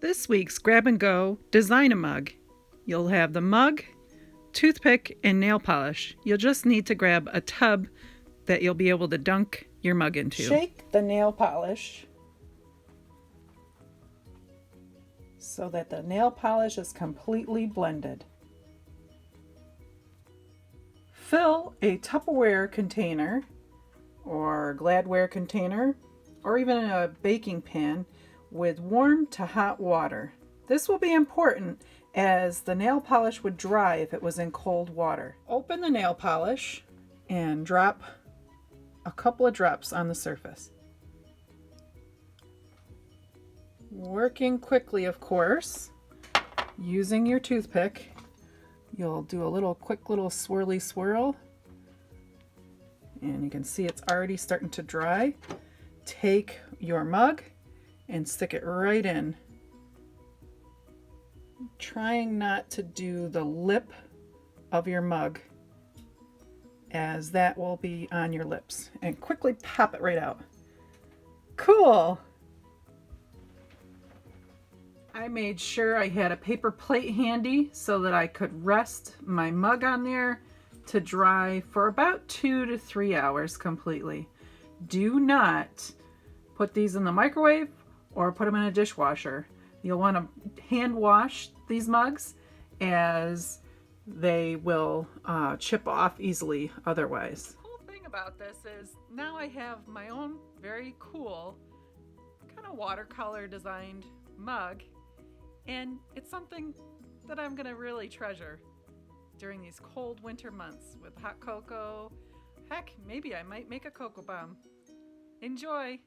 This week's Grab and Go Design a Mug. You'll have the mug, toothpick, and nail polish. You'll just need to grab a tub that you'll be able to dunk your mug into. Shake the nail polish so that the nail polish is completely blended. Fill a Tupperware container or Gladware container or even a baking pan with warm to hot water. This will be important as the nail polish would dry if it was in cold water. Open the nail polish and drop a couple of drops on the surface. Working quickly, of course, using your toothpick, you'll do a quick little swirly swirl, and you can see it's already starting to dry. Take your mug and stick it right in, trying not to do the lip of your mug, as that will be on your lips, and quickly pop it right out. Cool! I made sure I had a paper plate handy so that I could rest my mug on there to dry for about 2 to 3 hours completely. Do not put these in the microwave or put them in a dishwasher. You'll want to hand wash these mugs as they will chip off easily otherwise. The cool thing about this is now I have my own very cool kind of watercolor designed mug, and it's something that I'm gonna really treasure during these cold winter months with hot cocoa. Heck, maybe I might make a cocoa bomb. Enjoy!